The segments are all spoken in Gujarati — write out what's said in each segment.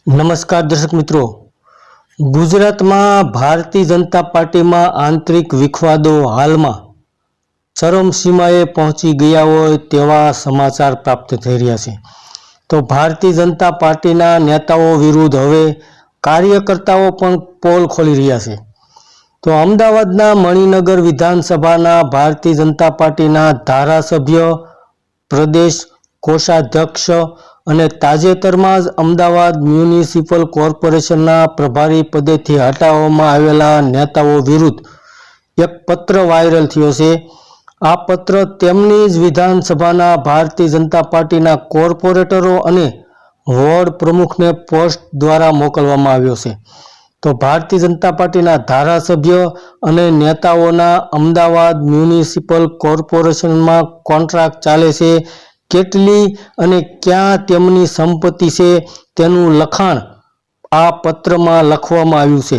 નમસ્કાર દર્શક મિત્રો, ગુજરાતમાં ભારતીય જનતા પાર્ટીમાં આંતરિક વિખવાદો હાલમાં ચરમસીમાએ પહોંચી ગયા હોય તેવા સમાચાર પ્રાપ્ત થઈ રહ્યા છે। તો ભારતીય જનતા પાર્ટીના નેતાઓ વિરુદ્ધ હવે કાર્યકર્તાઓ પણ પોલ ખોલી રહ્યા છે। તો અમદાવાદના મણિનગર વિધાનસભાના ભારતીય જનતા પાર્ટીના ધારાસભ્ય, પ્રદેશ કોષાધ્યક્ષ અને તાજેતરમાં જ અમદાવાદ મ્યુનિસિપલ કોર્પોરેશનના પ્રભારી પદેથી હટાવવામાં આવેલા નેતાઓ વિરુદ્ધ એક પત્ર વાયરલ થયો છે। આ પત્ર તેમની જ વિધાનસભાના ભારતીય જનતા પાર્ટીના કોર્પોરેટરો અને વોર્ડ પ્રમુખને પોસ્ટ દ્વારા મોકલવામાં આવ્યો છે। તો ભારતીય જનતા પાર્ટીના ધારાસભ્ય અને નેતાઓના અમદાવાદ મ્યુનિસિપલ કોર્પોરેશનમાં કોન્ટ્રાક્ટ ચાલે છે, કેટલી અને ક્યાં તેમની સંપત્તિ છે તેનું લખાણ આ પત્રમાં લખવામાં આવ્યું છે,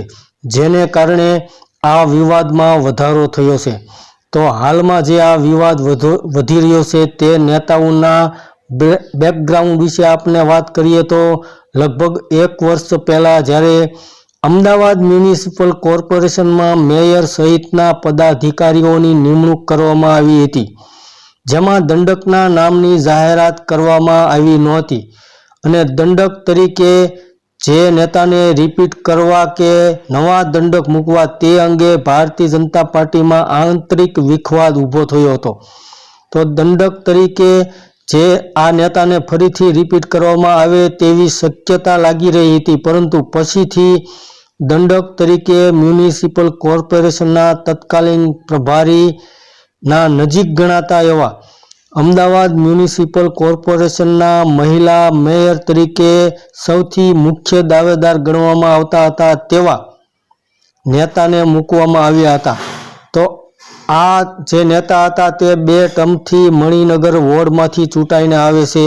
જેને કારણે આ વિવાદમાં વધારો થયો છે। તો હાલમાં જે આ વિવાદ વધી રહ્યો છે તે નેતાઓના બેકગ્રાઉન્ડ વિશે આપણે વાત કરીએ તો લગભગ 1 વર્ષ પહેલાં જ્યારે અમદાવાદ મ્યુનિસિપલ કોર્પોરેશનમાં મેયર સહિતના પદાધિકારીઓની નિમણૂક કરવામાં આવી હતી, જેમાં દંડકના નામની જાહેરાત કરવામાં આવી નહોતી અને દંડક તરીકે જે નેતાને રિપીટ કરવા કે નવા દંડક મૂકવા તે અંગે ભારતીય જનતા પાર્ટીમાં આંતરિક વિખવાદ ઊભો થયો હતો। તો દંડક તરીકે જે આ નેતાને ફરીથી રિપીટ કરવામાં આવે તેવી શક્યતા લાગી રહી હતી, પરંતુ પછીથી દંડક તરીકે મ્યુનિસિપલ કોર્પોરેશનના તત્કાલીન પ્રભારીના નજીક ગણાતા એવા અમદાવાદ મ્યુનિસિપલ કોર્પોરેશનના મહિલા મેયર તરીકે સૌથી મુખ્ય દાવેદાર ગણવામાં આવતા હતા તેવા નેતાને મૂકવામાં આવ્યા હતા। તો આ જે નેતા હતા તે 2 ટર્મથી મણિનગર વોર્ડમાંથી ચૂંટાઈને આવે છે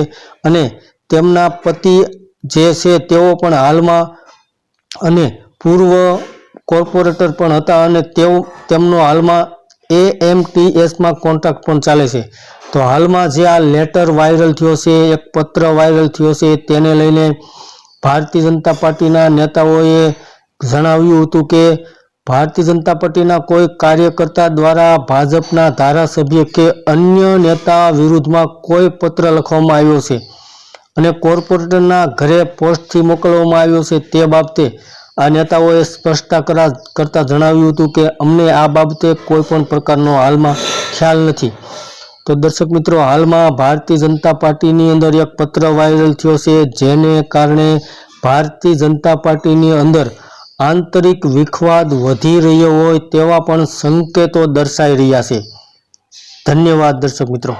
અને તેમના પતિ જે છે તેઓ પણ હાલમાં અને પૂર્વ કોર્પોરેટર પણ હતા અને તેમનો હાલમાં AMTSમાં કોન્ટ્રાક્ટ પણ ચાલે છે। તો હાલમાં જે આ લેટર વાયરલ થયો છે, એક પત્ર વાયરલ થયો છે, તેને લઈને ભારતીય જનતા પાર્ટીના નેતાઓએ જણાવ્યું હતું કે ભારતીય જનતા પાર્ટીના કોઈ કાર્યકર્તા દ્વારા ભાજપના ધારાસભ્ય કે અન્ય નેતા વિરુદ્ધમાં કોઈ પત્ર લખવામાં આવ્યો છે અને કોર્પોરેટરના ઘરે પોસ્ટથી મોકલવામાં આવ્યો છે તે બાબતે આ નેતાઓએ સ્પષ્ટતા કરતા જણાવ્યું હતું કે અમને આ બાબતે કોઈ પણ પ્રકારનો હાલમાં ખ્યાલ નથી। તો દર્શક મિત્રો, હાલમાં ભારતીય જનતા પાર્ટીની અંદર એક પત્ર વાયરલ થયો છે, જેને કારણે ભારતીય જનતા પાર્ટીની અંદર આંતરિક વિખવાદ વધી રહ્યો હોય તેવા પણ સંકેતો દર્શાઈ રહ્યા છે। ધન્યવાદ દર્શક મિત્રો।